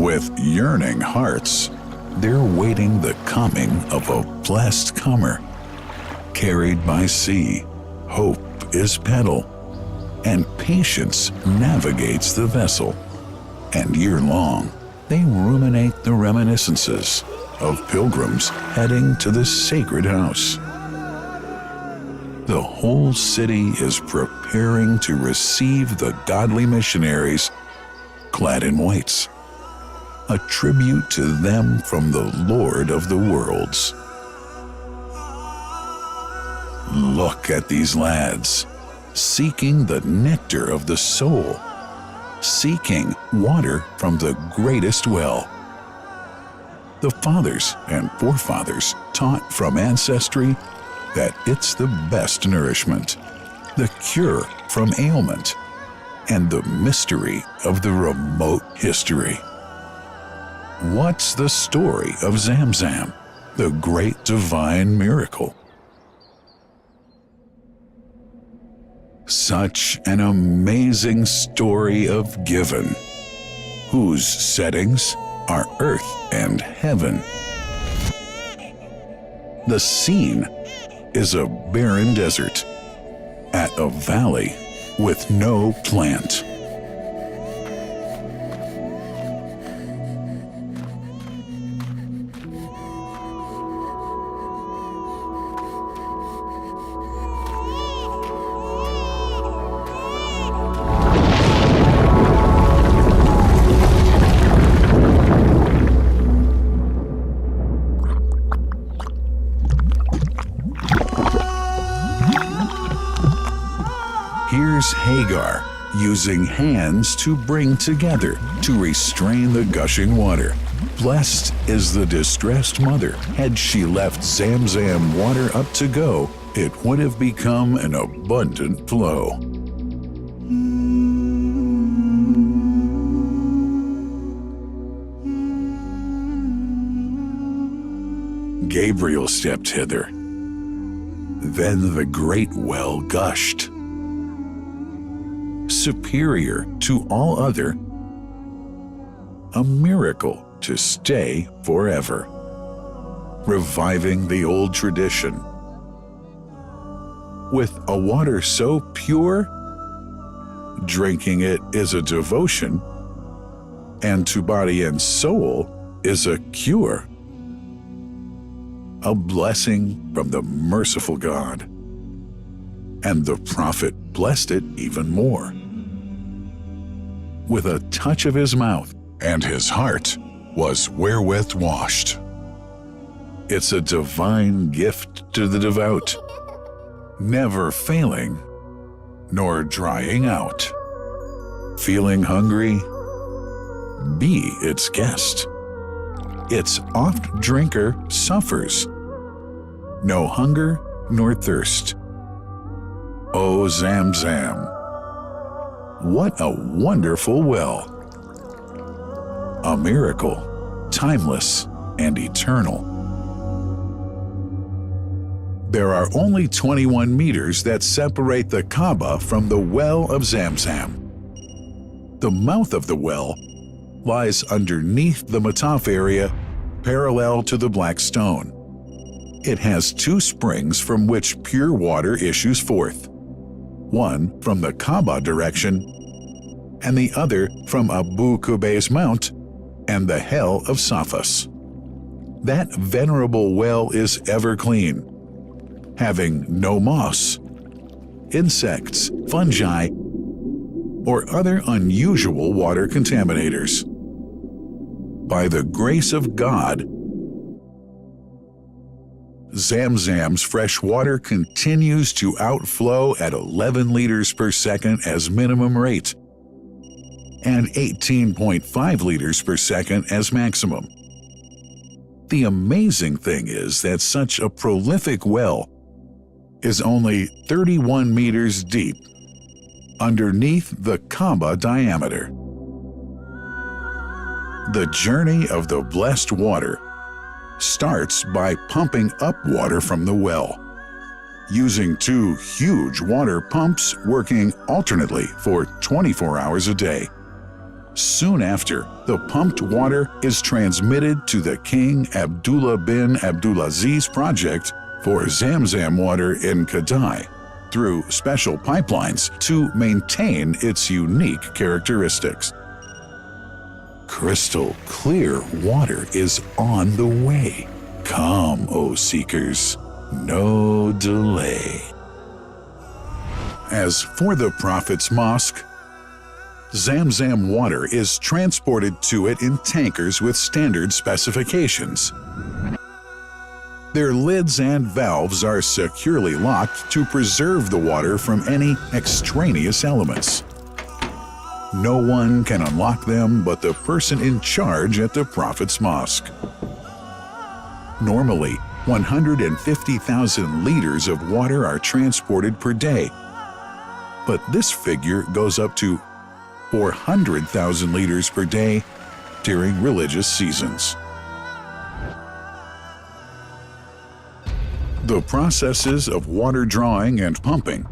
With yearning hearts, they're waiting the coming of a blessed comer. Carried by sea, hope is paddle, and patience navigates the vessel. And year-long, they ruminate the reminiscences of pilgrims heading to the sacred house. The whole city is preparing to receive the godly missionaries clad in whites, a tribute to them from the Lord of the worlds. Look at these lads, seeking the nectar of the soul, seeking water from the greatest well. The fathers and forefathers taught from ancestry that it's the best nourishment, the cure from ailment, and the mystery of the remote history. What's the story of Zamzam, the great divine miracle? Such an amazing story of giving, whose settings are earth and heaven. The scene is a barren desert at a valley with no plant. Here's Hagar using hands to bring together, to restrain the gushing water. Blessed is the distressed mother. Had she left Zamzam water up to go, it would have become an abundant flow. Gabriel stepped hither. Then the great well gushed. Superior to all other, a miracle to stay forever, reviving the old tradition. With a water so pure, drinking it is a devotion, and to body and soul is a cure, a blessing from the merciful God. And the prophet blessed it even more. With a touch of his mouth, and his heart was wherewith washed. It's a divine gift to the devout, never failing nor drying out. Feeling hungry? Be its guest. Its oft drinker suffers, no hunger nor thirst. O Zamzam, what a wonderful well! A miracle, timeless and eternal. There are only 21 meters that separate the Kaaba from the well of Zamzam. The mouth of the well lies underneath the Mataf area, parallel to the Black Stone. It has two springs from which pure water issues forth. One from the Kaaba direction, and the other from Abu Qubay's Mount and the Hell of Safas. That venerable well is ever clean, having no moss, insects, fungi, or other unusual water contaminators. By the grace of God, Zamzam's fresh water continues to outflow at 11 liters per second as minimum rate and 18.5 liters per second as maximum. The amazing thing is that such a prolific well is only 31 meters deep underneath the Kaaba diameter. The journey of the blessed water starts by pumping up water from the well, using two huge water pumps working alternately for 24 hours a day. Soon after, the pumped water is transmitted to the King Abdullah bin Abdulaziz project for Zamzam water in Kadai through special pipelines to maintain its unique characteristics. Crystal clear water is on the way. Come, O seekers, no delay. As for the Prophet's Mosque, Zamzam water is transported to it in tankers with standard specifications. Their lids and valves are securely locked to preserve the water from any extraneous elements. No one can unlock them but the person in charge at the Prophet's Mosque. Normally, 150,000 liters of water are transported per day, but this figure goes up to 400,000 liters per day during religious seasons. The processes of water drawing and pumping,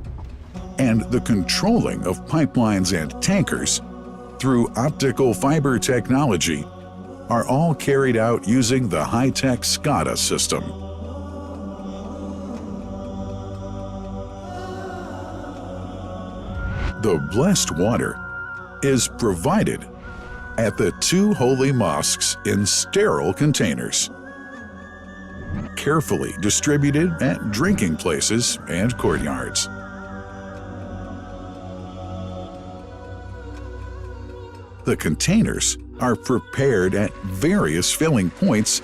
and the controlling of pipelines and tankers through optical fiber technology are all carried out using the high-tech SCADA system. The blessed water is provided at the two holy mosques in sterile containers, carefully distributed at drinking places and courtyards. The containers are prepared at various filling points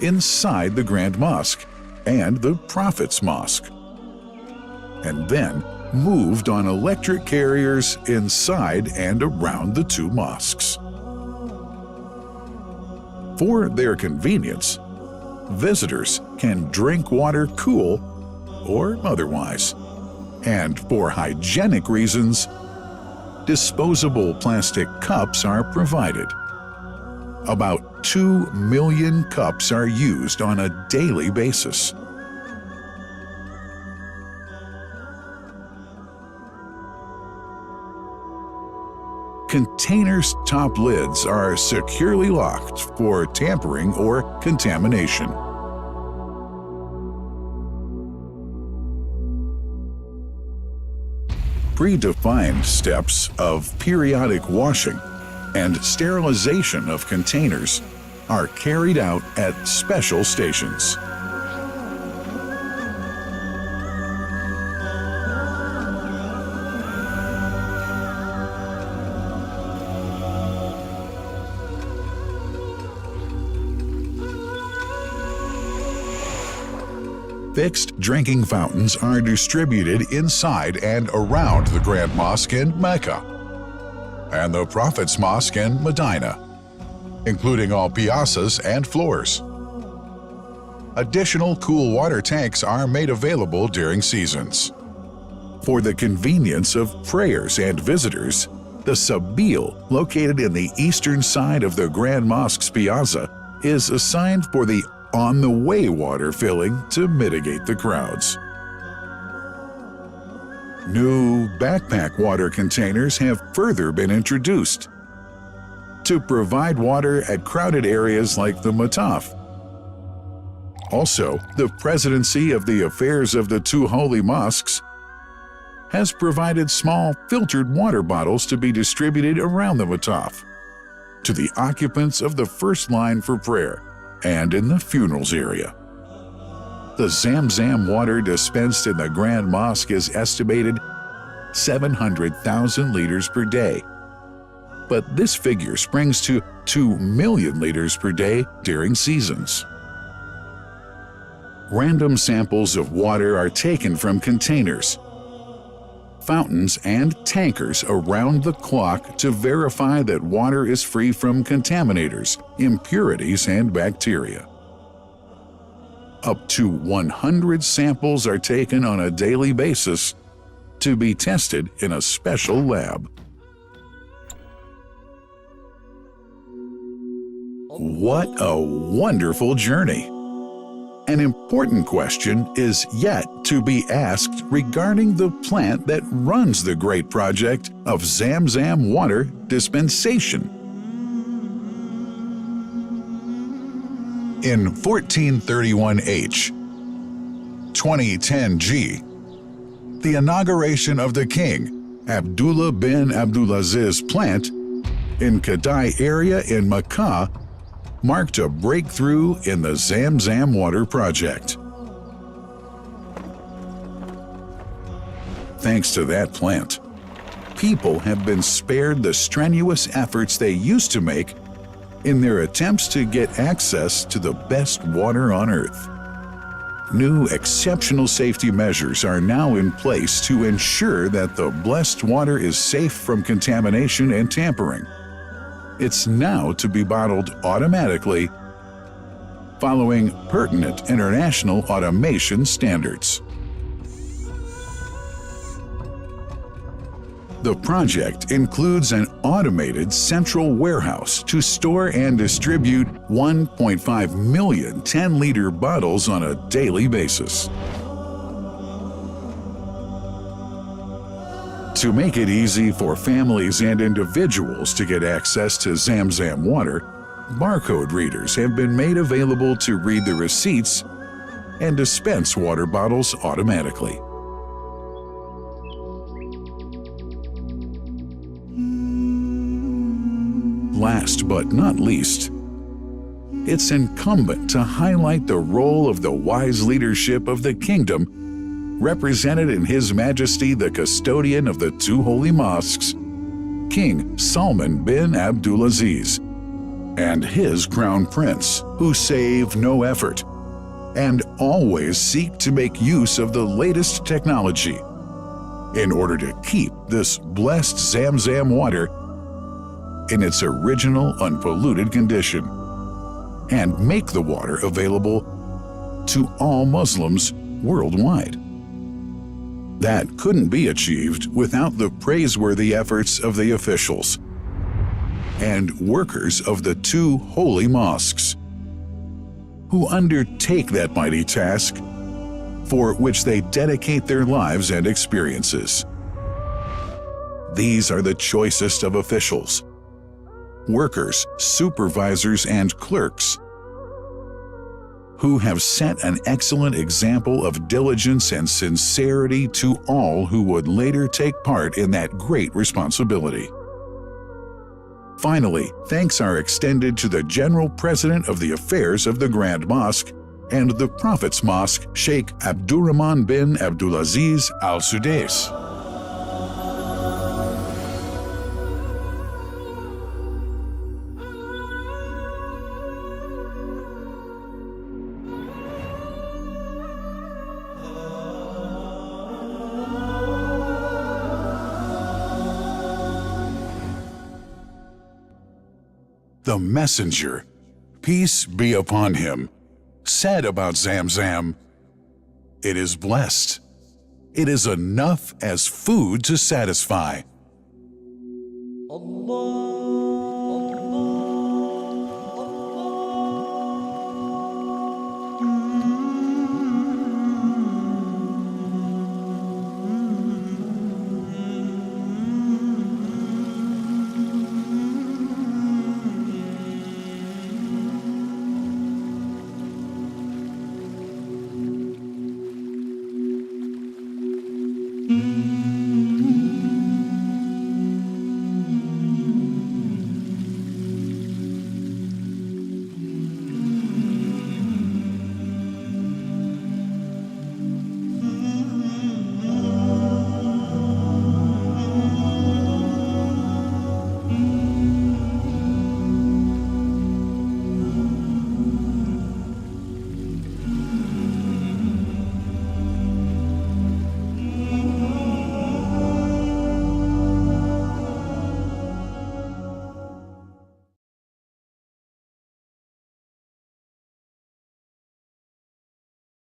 inside the Grand Mosque and the Prophet's Mosque, and then moved on electric carriers inside and around the two mosques. For their convenience, visitors can drink water cool or otherwise, and for hygienic reasons, disposable plastic cups are provided. About 2 million cups are used on a daily basis. Containers' top lids are securely locked for tampering or contamination. Predefined steps of periodic washing and sterilization of containers are carried out at special stations. Fixed drinking fountains are distributed inside and around the Grand Mosque in Mecca and the Prophet's Mosque in Medina, including all piazzas and floors. Additional cool water tanks are made available during seasons. For the convenience of prayers and visitors, the Sabil, located in the eastern side of the Grand Mosque's piazza, is assigned for the on-the-way water filling to mitigate the crowds. New backpack water containers have further been introduced to provide water at crowded areas like the Mataf. Also, the Presidency of the Affairs of the Two Holy Mosques has provided small filtered water bottles to be distributed around the Mataf to the occupants of the first line for prayer and in the funerals area. The Zamzam water dispensed in the Grand Mosque is estimated 700,000 liters per day, but this figure springs to 2 million liters per day during seasons. Random samples of water are taken from containers, fountains, and tankers around the clock to verify that water is free from contaminators, impurities, and bacteria. Up to 100 samples are taken on a daily basis to be tested in a special lab. What a wonderful journey! An important question is yet to be asked regarding the plant that runs the great project of Zamzam water dispensation. In 1431H, 2010G, the inauguration of the king, Abdullah bin Abdulaziz plant in Kadai area in Makkah marked a breakthrough in the Zamzam water project. Thanks to that plant, people have been spared the strenuous efforts they used to make in their attempts to get access to the best water on earth. New exceptional safety measures are now in place to ensure that the blessed water is safe from contamination and tampering. It's now to be bottled automatically following pertinent international automation standards. The project includes an automated central warehouse to store and distribute 1.5 million 10-liter bottles on a daily basis. To make it easy for families and individuals to get access to Zamzam water, barcode readers have been made available to read the receipts and dispense water bottles automatically. Last but not least, it's incumbent to highlight the role of the wise leadership of the kingdom represented in His Majesty the custodian of the two holy mosques, King Salman bin Abdulaziz, and his crown prince, who save no effort and always seek to make use of the latest technology in order to keep this blessed Zamzam water in its original unpolluted condition and make the water available to all Muslims worldwide. That couldn't be achieved without the praiseworthy efforts of the officials and workers of the two holy mosques, who undertake that mighty task for which they dedicate their lives and experiences. These are the choicest of officials, workers, supervisors, and clerks, who have set an excellent example of diligence and sincerity to all who would later take part in that great responsibility. Finally, thanks are extended to the General President of the Affairs of the Grand Mosque and the Prophet's Mosque, Sheikh Abdurrahman bin Abdulaziz Al Sudais. The messenger, peace be upon him, said about Zamzam, "It is blessed. It is enough as food to satisfy." Allah.